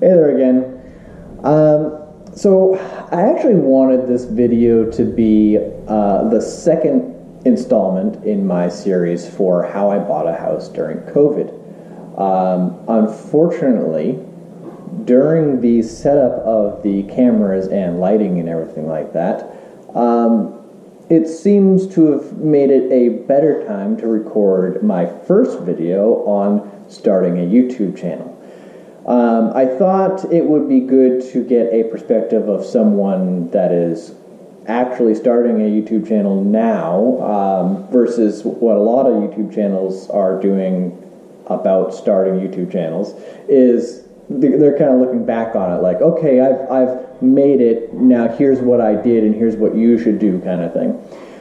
Hey there again. So I actually wanted this video to be the second installment in my series for how I bought a house during COVID. Unfortunately, during the setup of the cameras and lighting and everything like that, it seems to have made it a better time to record my first video on starting a YouTube channel. I thought it would be good to get a perspective of someone that is actually starting a YouTube channel now versus what a lot of YouTube channels are doing about starting YouTube channels. Is they're kind of looking back on it like, okay, I've made it, now here's what I did and here's what you should do, kind of thing.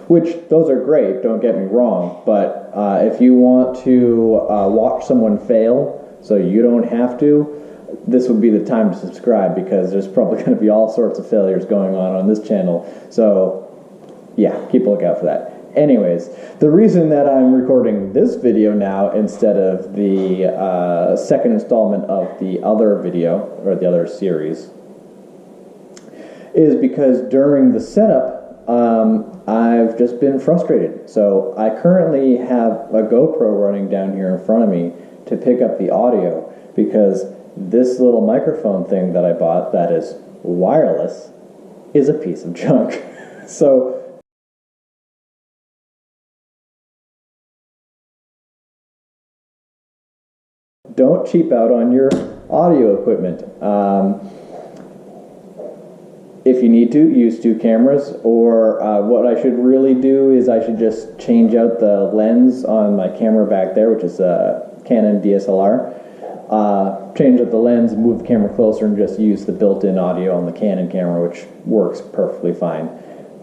Which, those are great, don't get me wrong, but if you want to watch someone fail so you don't have to, this would be the time to subscribe, because there's probably going to be all sorts of failures going on this channel. So yeah, keep a lookout for that. Anyways, the reason that I'm recording this video now instead of the second installment of the other video, or the other series, is because during the setup, I've just been frustrated. So I currently have a GoPro running down here in front of me to pick up the audio, because this little microphone thing that I bought that is wireless is a piece of junk. So don't cheap out on your audio equipment. If you need to, use two cameras, or what I should really do is I should just change out the lens on my camera back there, which is a Canon DSLR. Change out the lens, move the camera closer, and just use the built-in audio on the Canon camera, which works perfectly fine.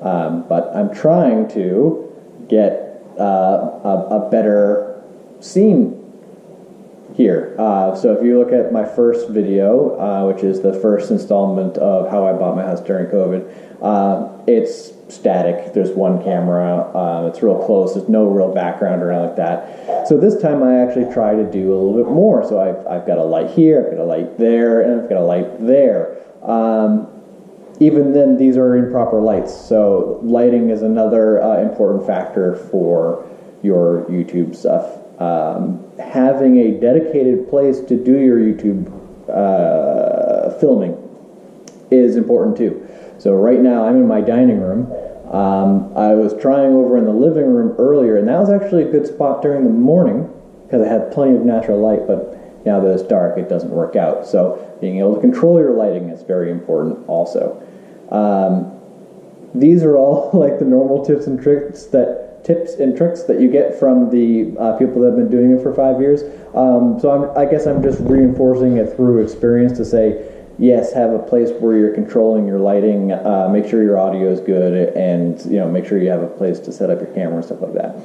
But I'm trying to get a better scene here. So if you look at my first video, which is the first installment of how I bought my house during COVID, it's static. There's one camera. It's real close. There's no real background or anything like that. So this time I actually try to do a little bit more. So I've got a light here, I've got a light there, and I've got a light there. Even then, these are improper lights. So lighting is another important factor for your YouTube stuff. Having a dedicated place to do your YouTube filming is important too. So right now I'm in my dining room. I was trying over in the living room earlier, and that was actually a good spot during the morning because I had plenty of natural light, but now that it's dark, it doesn't work out. So being able to control your lighting is very important also. These are all like the normal tips and tricks that you get from the people that have been doing it for 5 years. So I guess I'm just reinforcing it through experience to say, yes, have a place where you're controlling your lighting, make sure your audio is good, and make sure you have a place to set up your camera and stuff like that.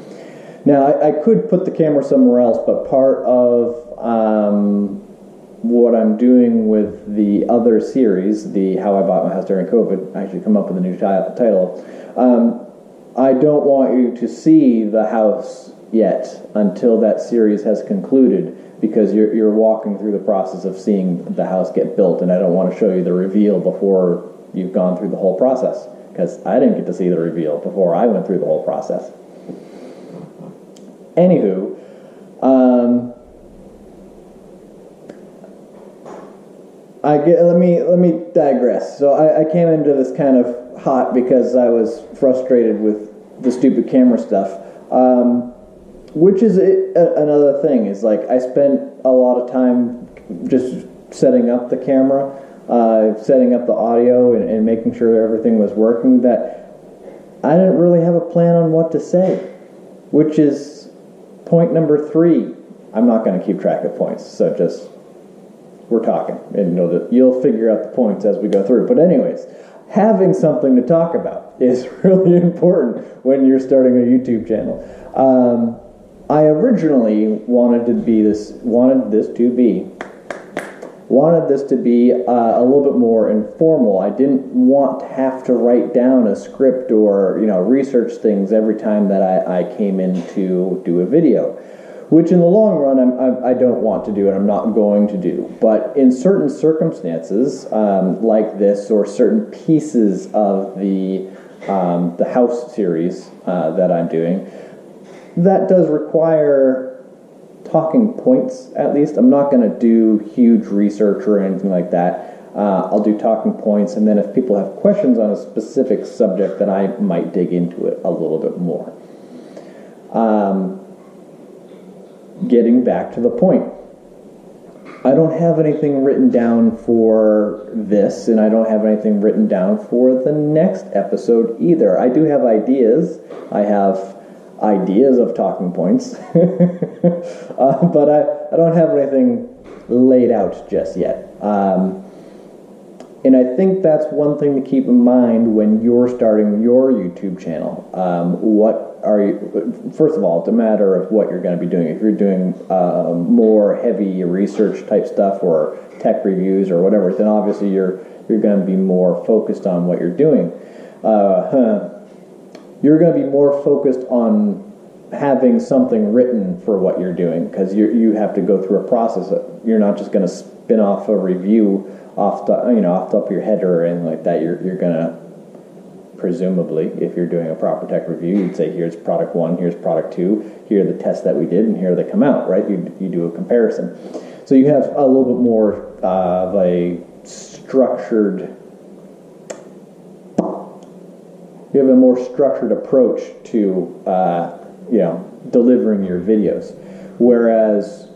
Now, I could put the camera somewhere else, but part of what I'm doing with the other series, the How I Bought My House During COVID, I actually come up with a new title. I don't want you to see the house yet until that series has concluded, because you're walking through the process of seeing the house get built, and I don't want to show you the reveal before you've gone through the whole process, because I didn't get to see the reveal before I went through the whole process. Anywho, let me digress. So I came into this kind of hot because I was frustrated with the stupid camera stuff. Which is another thing, is like I spent a lot of time just setting up the camera, setting up the audio, and making sure everything was working, that I didn't really have a plan on what to say, which is point number 3. I'm not going to keep track of points, so just, we're talking, and you'll figure out the points as we go through. But anyways, having something to talk about is really important when you're starting a YouTube channel. I originally wanted this to be a little bit more informal. I didn't want to have to write down a script or research things every time that I came in to do a video, which in the long run I don't want to do and I'm not going to do. But in certain circumstances, like this, or certain pieces of the house series that I'm doing, that does require talking points, at least. I'm not going to do huge research or anything like that. I'll do talking points, and then if people have questions on a specific subject, then I might dig into it a little bit more. Getting back to the point, I don't have anything written down for this, and I don't have anything written down for the next episode either. I do have ideas. I have ideas of talking points, but I don't have anything laid out just yet. And I think that's one thing to keep in mind when you're starting your YouTube channel. What are you? First of all, it's a matter of what you're going to be doing. If you're doing more heavy research type stuff or tech reviews or whatever, then obviously you're going to be more focused on what you're doing. You're going to be more focused on having something written for what you're doing, because you have to go through a process. You're not just going to spin off a review off the top of your head or anything like that. You're going to, presumably, if you're doing a proper tech review, you'd say, here's product 1, here's product 2, here are the tests that we did, and here they come out, right? You do a comparison. So you have a little bit more of a structured approach to delivering your videos. Whereas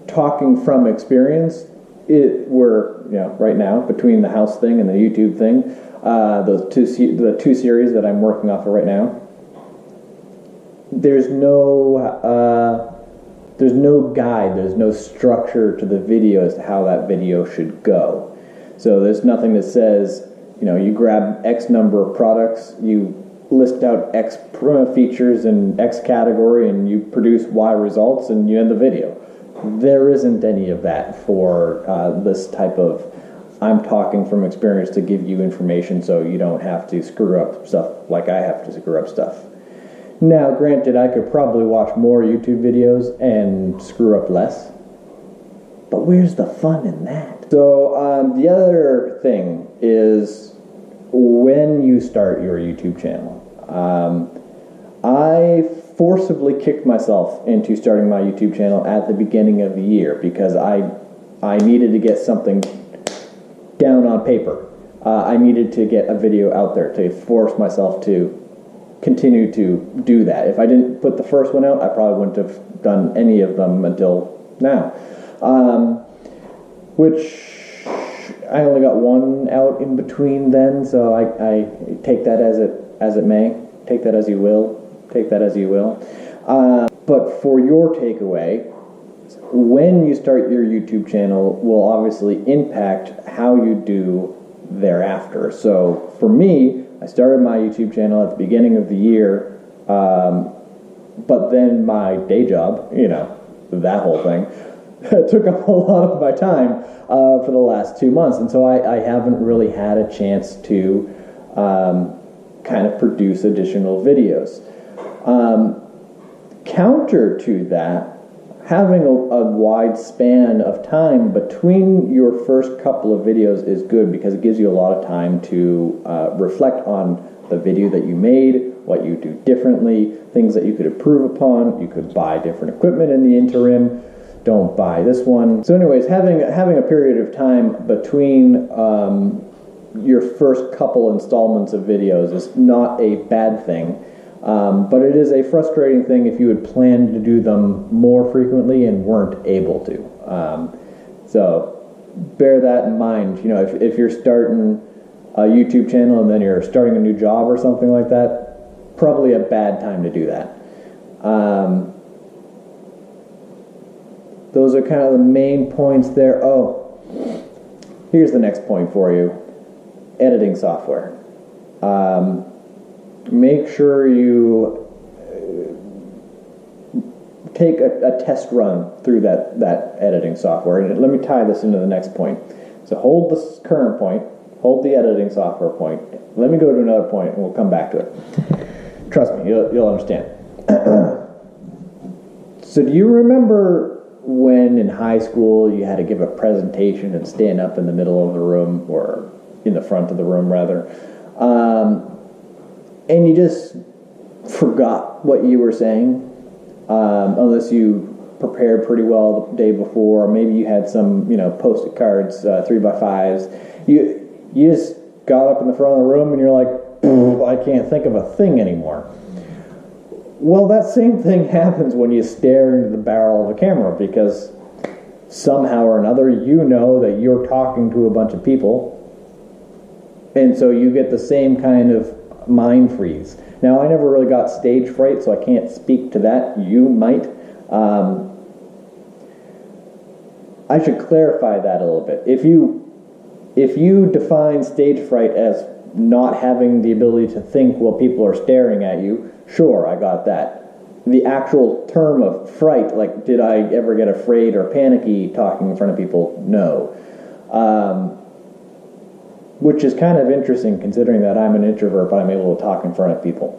talking from experience, right now, between the house thing and the YouTube thing, the two series that I'm working off of right now, there's no guide, there's no structure to the video as to how that video should go. So there's nothing that says, you grab X number of products, you list out X features in X category, and you produce Y results, and you end the video. There isn't any of that for this type of, I'm talking from experience to give you information so you don't have to screw up stuff like I have to screw up stuff. Now, granted, I could probably watch more YouTube videos and screw up less, but where's the fun in that? So the other thing is, when you start your YouTube channel, I forcibly kicked myself into starting my YouTube channel at the beginning of the year because I needed to get something down on paper. I needed to get a video out there to force myself to continue to do that. If I didn't put the first one out, I probably wouldn't have done any of them until now. Which I only got one out in between then, so I take that as it may. Take that as you will. Take that as you will. But for your takeaway, when you start your YouTube channel will obviously impact how you do thereafter. So for me, I started my YouTube channel at the beginning of the year, but then my day job, that whole thing, took up a lot of my time for the last 2 months. And so I haven't really had a chance to kind of produce additional videos. Counter to that, having a wide span of time between your first couple of videos is good because it gives you a lot of time to reflect on the video that you made, what you do differently, things that you could improve upon. You could buy different equipment in the interim. Don't buy this one. So anyways, having a period of time between your first couple installments of videos is not a bad thing. But it is a frustrating thing if you had planned to do them more frequently and weren't able to. So bear that in mind. If you're starting a YouTube channel and then you're starting a new job or something like that, probably a bad time to do that. Those are kind of the main points there. Oh, here's the next point for you. Editing software. Make sure you take a test run through that editing software. And let me tie this into the next point. So hold this current point, hold the editing software point. Let me go to another point and we'll come back to it. Trust me, you'll understand. So do you remember when in high school you had to give a presentation and stand up in the middle of the room, or in the front of the room rather, and you just forgot what you were saying, unless you prepared pretty well the day before, or maybe you had some, post-it cards, 3x5s. You just got up in the front of the room and you're like, I can't think of a thing anymore. Well, that same thing happens when you stare into the barrel of a camera, because somehow or another you know that you're talking to a bunch of people, and so you get the same kind of mind freeze. Now, I never really got stage fright, so I can't speak to that. You might. I should clarify that a little bit. If you define stage fright as not having the ability to think while people are staring at you, sure, I got that. The actual term of fright, like did I ever get afraid or panicky talking in front of people? No. Which is kind of interesting considering that I'm an introvert, but I'm able to talk in front of people.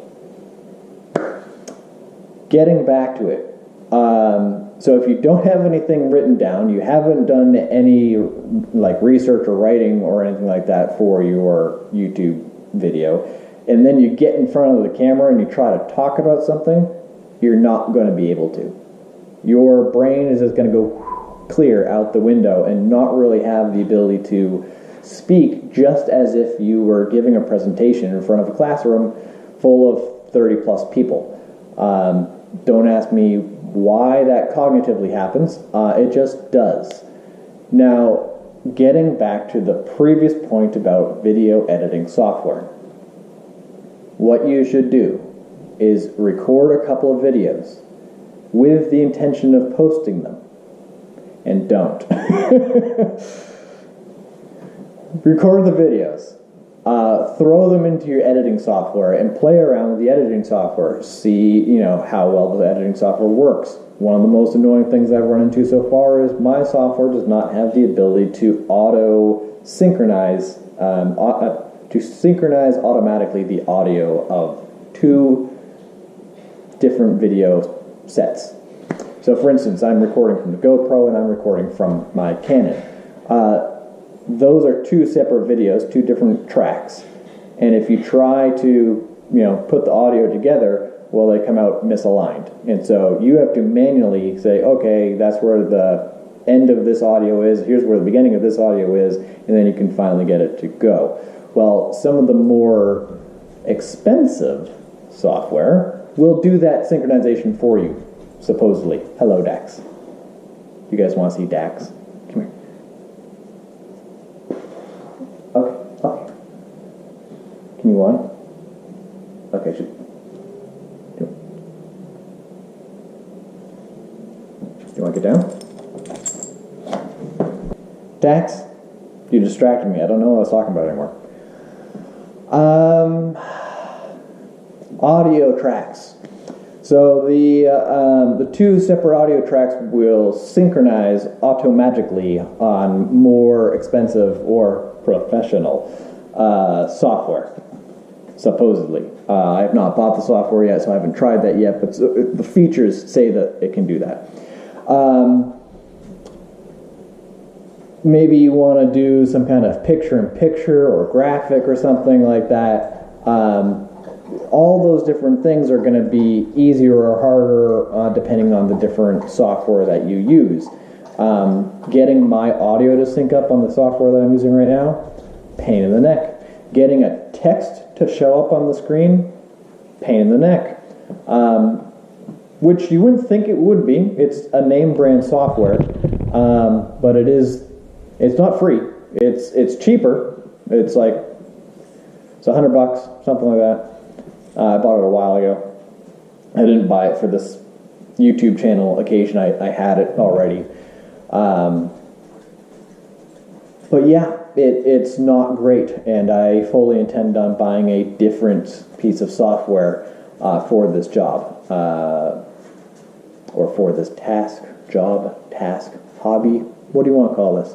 Getting back to it. So if you don't have anything written down, you haven't done any research or writing or anything like that for your YouTube video, and then you get in front of the camera and you try to talk about something, you're not going to be able to. Your brain is just going to go clear out the window and not really have the ability to speak, just as if you were giving a presentation in front of a classroom full of 30 plus people. Don't ask me why that cognitively happens. It just does. Now, getting back to the previous point about video editing software, what you should do is record a couple of videos with the intention of posting them, and don't. Record the videos, throw them into your editing software and play around with the editing software. See, how well the editing software works. One of the most annoying things I've run into so far is my software does not have the ability to synchronize automatically the audio of two different video sets. So for instance, I'm recording from the GoPro and I'm recording from my Canon. Those are two separate videos, two different tracks. And if you try to, put the audio together, well, they come out misaligned. And so you have to manually say, okay, that's where the end of this audio is, here's where the beginning of this audio is, and then you can finally get it to go. Well, some of the more expensive software will do that synchronization for you, supposedly. Hello, Dax. You guys want to see Dax? Come here. Okay. Can you want? Okay, do you want to get down? Dax, you distracted me. I don't know what I was talking about anymore. Audio tracks. So the two separate audio tracks will synchronize automatically on more expensive or professional software, supposedly. I have not bought the software yet, so I haven't tried that yet, but the features say that it can do that. Maybe you want to do some kind of picture-in-picture or graphic or something like that. All those different things are going to be easier or harder depending on the different software that you use. Getting my audio to sync up on the software that I'm using right now, pain in the neck. Getting a text to show up on the screen, pain in the neck. Which you wouldn't think it would be. It's a name brand software, but it's not free. It's cheaper. It's $100, something like that. I bought it a while ago. I didn't buy it for this YouTube channel occasion. I had it already. But yeah, it's not great, and I fully intend on buying a different piece of software for this job, or for this task, hobby. What do you want to call this?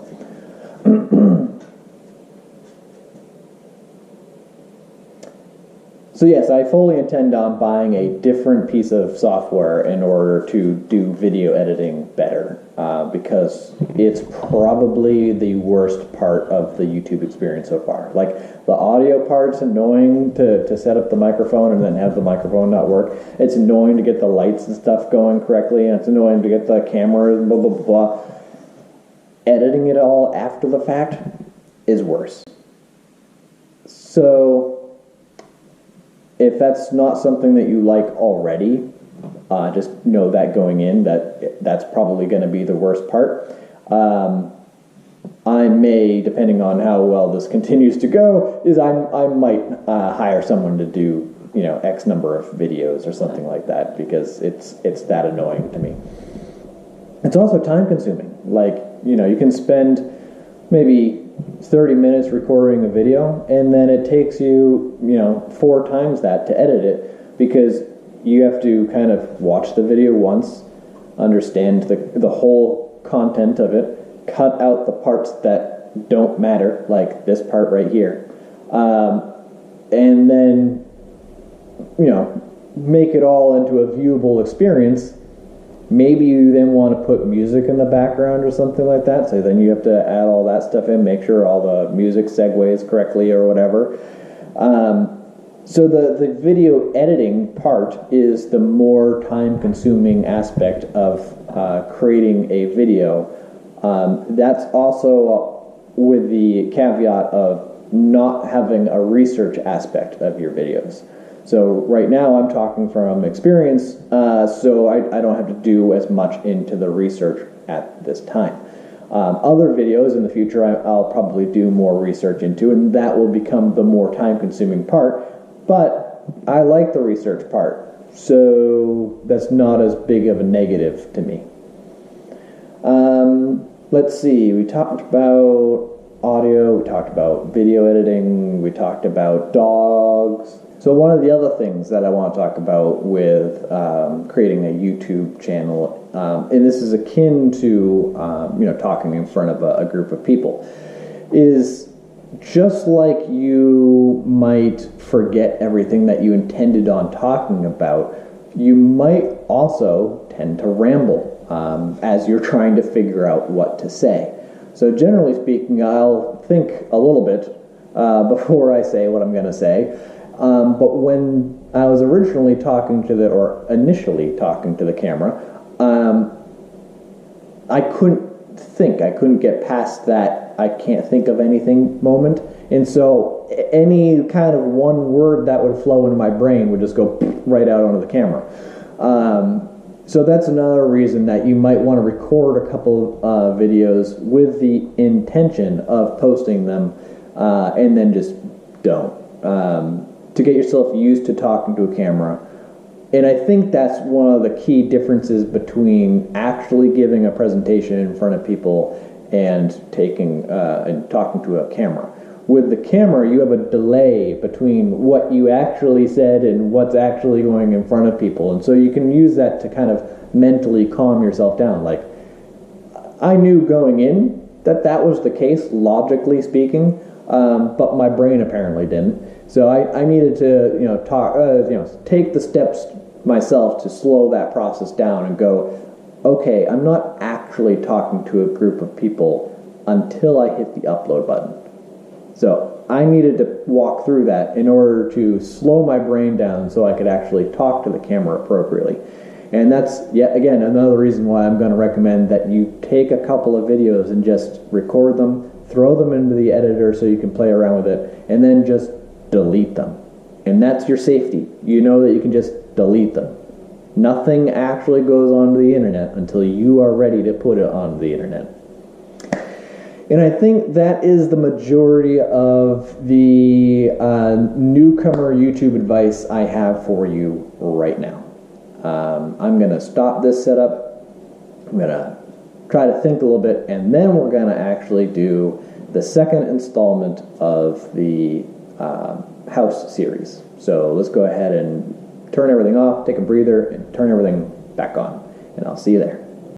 So yes, I fully intend on buying a different piece of software in order to do video editing better, because it's probably the worst part of the YouTube experience so far. Like, the audio part's annoying to set up the microphone and then have the microphone not work. It's annoying to get the lights and stuff going correctly, and it's annoying to get the camera, blah, blah, blah. Editing it all after the fact is worse. So if that's not something that you like already, just know that going in, that's probably going to be the worst part. I may, depending on how well this continues to go, I might hire someone to do, X number of videos or something like that, because it's that annoying to me. It's also time consuming. Like, you can spend maybe 30 minutes recording a video, and then it takes you, 4 times that to edit it, because you have to kind of watch the video once, understand the whole content of it, cut out the parts that don't matter, like this part right here, and then, make it all into a viewable experience. Maybe you then want to put music in the background or something like that, so then you have to add all that stuff in, make sure all the music segues correctly or whatever. So the video editing part is the more time-consuming aspect of creating a video. That's also with the caveat of not having a research aspect of your videos. So right now I'm talking from experience, so I don't have to do as much into the research at this time. Other videos in the future I'll probably do more research into, and that will become the more time-consuming part, but I like the research part, so that's not as big of a negative to me. Let's see, we talked about audio, we talked about video editing, we talked about dogs. So one of the other things that I want to talk about with creating a YouTube channel, and this is akin to talking in front of a group of people, is just like you might forget everything that you intended on talking about, you might also tend to ramble as you're trying to figure out what to say. So generally speaking, I'll think a little bit before I say what I'm going to say. But when I was initially talking to the camera, I couldn't get past that I can't think of anything moment. And so any kind of one word that would flow into my brain would just go right out onto the camera. So that's another reason that you might want to record a couple of videos with the intention of posting them, and then just don't. To get yourself used to talking to a camera. And I think that's one of the key differences between actually giving a presentation in front of people and and talking to a camera. With the camera, you have a delay between what you actually said and what's actually going in front of people. And so you can use that to kind of mentally calm yourself down. Like, I knew going in that was the case, logically speaking, but my brain apparently didn't. So I needed to, take the steps myself to slow that process down and go, okay, I'm not actually talking to a group of people until I hit the upload button. So I needed to walk through that in order to slow my brain down so I could actually talk to the camera appropriately. And that's, yet again, another reason why I'm going to recommend that you take a couple of videos and just record them, throw them into the editor so you can play around with it, and then just delete them. And that's your safety. You know that you can just delete them. Nothing actually goes onto the internet until you are ready to put it onto the internet. And I think that is the majority of the newcomer YouTube advice I have for you right now. I'm going to stop this setup. I'm going to try to think a little bit, and then we're going to actually do the second installment of the house series. So let's go ahead and turn everything off, take a breather, and turn everything back on. And I'll see you there.